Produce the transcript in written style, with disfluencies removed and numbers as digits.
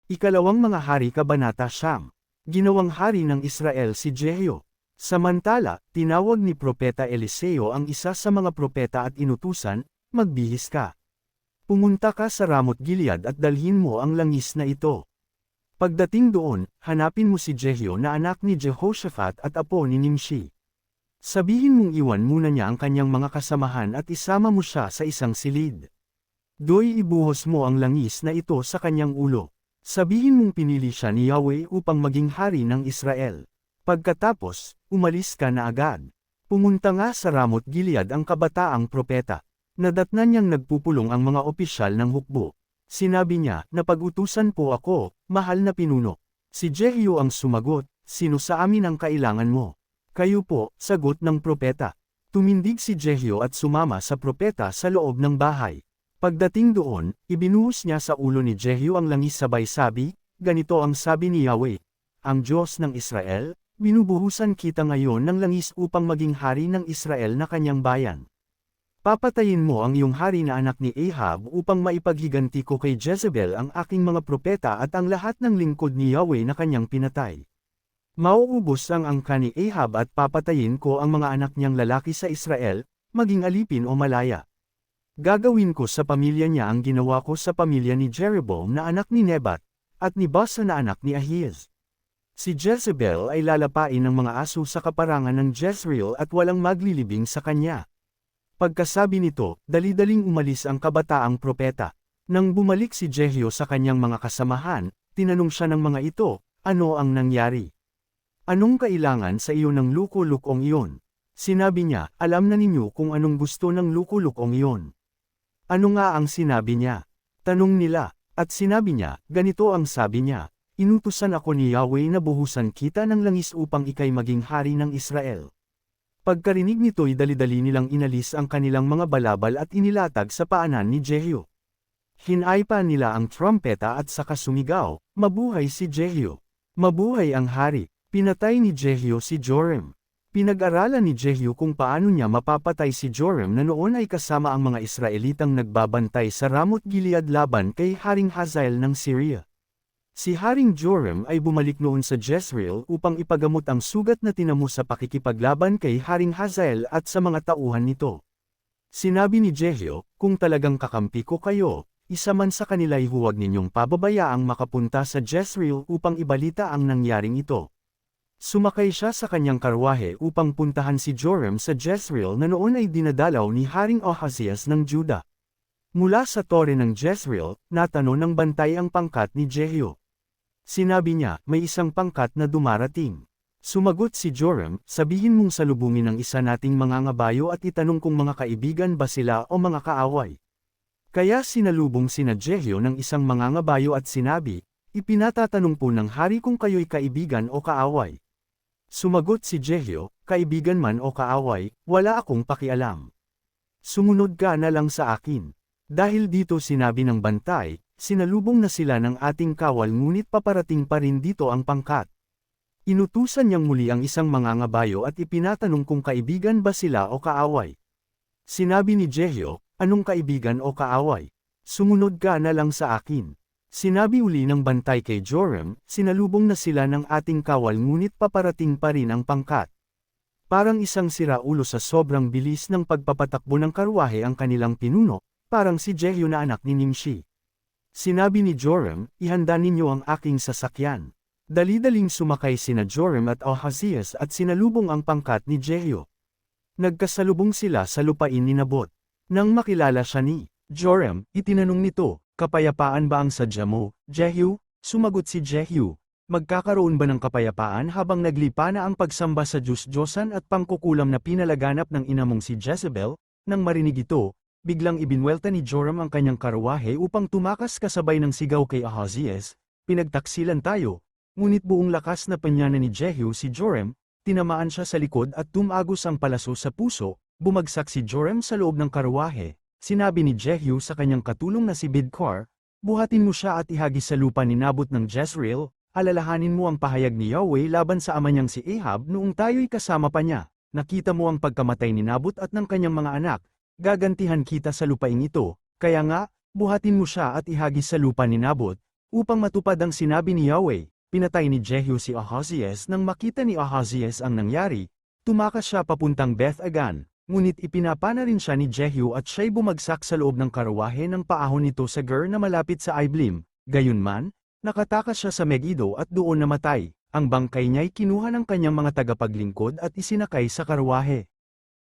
Ikalawang mga hari Kabanata Siyam. Ginawang hari ng Israel si Jehu. Samantala, tinawag ni Propeta Eliseo ang isa sa mga propeta at inutusan, magbihis ka. Pumunta ka sa Ramoth Gilead at dalhin mo ang langis na ito. Pagdating doon, hanapin mo si Jehu na anak ni Jehoshaphat at apo ni Nimshi. Sabihin mong iwan muna niya ang kanyang mga kasamahan at isama mo siya sa isang silid. Do'y ibuhos mo ang langis na ito sa kanyang ulo. Sabihin mong pinili siya ni Yahweh upang maging hari ng Israel. Pagkatapos, umalis ka na agad. Pumunta nga sa Ramoth Gilead ang kabataang propeta. Nadatnan niyang nagpupulong ang mga opisyal ng hukbo. Sinabi niya, napag-utusan po ako, mahal na pinuno. Si Jehu ang sumagot, sino sa amin ang kailangan mo? Kayo po, sagot ng propeta. Tumindig si Jehu at sumama sa propeta sa loob ng bahay. Pagdating doon, ibinuhos niya sa ulo ni Jehu ang langis sabay sabi, ganito ang sabi ni Yahweh, ang Diyos ng Israel, binubuhusan kita ngayon ng langis upang maging hari ng Israel na kanyang bayan. Papatayin mo ang iyong hari na anak ni Ahab upang maipaghiganti ko kay Jezebel ang aking mga propeta at ang lahat ng lingkod ni Yahweh na kanyang pinatay. Mauubos ang angka ni Ahab at papatayin ko ang mga anak niyang lalaki sa Israel, maging alipin o malaya. Gagawin ko sa pamilya niya ang ginawa ko sa pamilya ni Jeroboam na anak ni Nebat, at ni Baasa na anak ni Ahiz. Si Jezebel ay lalapain ng mga aso sa kaparangan ng Jezreel at walang maglilibing sa kanya. Pagkasabi nito, dali-daling umalis ang kabataang propeta. Nang bumalik si Jehu sa kanyang mga kasamahan, tinanong siya ng mga ito, ano ang nangyari? Anong kailangan sa iyo ng luko-lukong iyon? Sinabi niya, alam na ninyo kung anong gusto ng luko-lukong iyon. Ano nga ang sinabi niya? Tanong nila, at sinabi niya, ganito ang sabi niya, inutusan ako ni Yahweh na buhusan kita ng langis upang ikay maging hari ng Israel. Pagkarinig nito'y dali-dali nilang inalis ang kanilang mga balabal at inilatag sa paanan ni Jehu. Hinaypa nila ang trumpeta at saka sumigaw, mabuhay si Jehu. Mabuhay ang hari. Pinatay ni Jehu si Joram. Pinag-aralan ni Jehu kung paano niya mapapatay si Joram na noon ay kasama ang mga Israelitang nagbabantay sa Ramoth Gilead laban kay Haring Hazael ng Syria. Si Haring Joram ay bumalik noon sa Jezreel upang ipagamot ang sugat na tinamo sa pakikipaglaban kay Haring Hazael at sa mga tauhan nito. Sinabi ni Jehu, kung talagang kakampi ko kayo, isa man sa kanila'y huwag ninyong pababayaang makapunta sa Jezreel upang ibalita ang nangyaring ito. Sumakay siya sa kanyang karwahe upang puntahan si Joram sa Jezreel na noon ay dinadalaw ni Haring Ahazias ng Juda. Mula sa tore ng Jezreel, natano ng bantay ang pangkat ni Jehu. Sinabi niya, may isang pangkat na dumarating. Sumagot si Joram, sabihin mong salubungin ang isa nating mga ngabayo at itanong kung mga kaibigan ba sila o mga kaaway. Kaya sinalubong sina Jehu ng isang mga ngabayo at sinabi, ipinatatanong po ng hari kung kayo'y kaibigan o kaaway. Sumagot si Jehu, kaibigan man o kaaway, wala akong pakialam. Sumunod ka na lang sa akin. Dahil dito sinabi ng bantay, sinalubong na sila ng ating kawal ngunit paparating pa rin dito ang pangkat. Inutusan niyang muli ang isang mangangabayo at ipinatanong kung kaibigan ba sila o kaaway. Sinabi ni Jehu, anong kaibigan o kaaway? Sumunod ka na lang sa akin. Sinabi uli ng bantay kay Joram, sinalubong na sila ng ating kawal ngunit paparating pa rin ang pangkat. Parang isang siraulo sa sobrang bilis ng pagpapatakbo ng karwahe ang kanilang pinuno, parang si Jehu na anak ni Nimshi. Sinabi ni Joram, ihanda ninyo ang aking sasakyan. Dali-daling sumakay sina Joram at Ahazias at sinalubong ang pangkat ni Jehu. Nagkasalubong sila sa lupain ni Nabot. Nang makilala siya ni Joram, itinanong nito, kapayapaan ba ang sadya mo, Jehu? Sumagot si Jehu, magkakaroon ba ng kapayapaan habang naglipa na ang pagsamba sa Diyos-Diyosan at pangkukulam na pinalaganap ng ina mong si Jezebel? Nang marinig ito, biglang ibinwelta ni Joram ang kanyang karwahe upang tumakas kasabay ng sigaw kay Ahazias, pinagtaksilan tayo. Ngunit buong lakas na panyana ni Jehu si Joram, tinamaan siya sa likod at tumagos ang palaso sa puso, bumagsak si Joram sa loob ng karwahe. Sinabi ni Jehu sa kanyang katulong na si Bidkar, buhatin mo siya at ihagis sa lupa ni Nabot ng Jezreel, alalahanin mo ang pahayag ni Yahweh laban sa ama niyang si Ahab noong tayo'y kasama pa niya. Nakita mo ang pagkamatay ni Nabot at ng kanyang mga anak, gagantihan kita sa lupaing ito, kaya nga, buhatin mo siya at ihagis sa lupa ni Nabot, Upang matupad ang sinabi ni Yahweh, pinatay ni Jehu si Ahazias nang makita ni Ahazias ang nangyari, tumakas siya papuntang Beth Agan, ngunit ipinapana rin siya ni Jehu at siya'y bumagsak sa loob ng karawahe ng paahon nito sa Ger na malapit sa Iblim, gayunman, nakatakas siya sa Megiddo at doon namatay, ang bangkay niya'y kinuha ng kanyang mga tagapaglingkod at isinakay sa karawahe.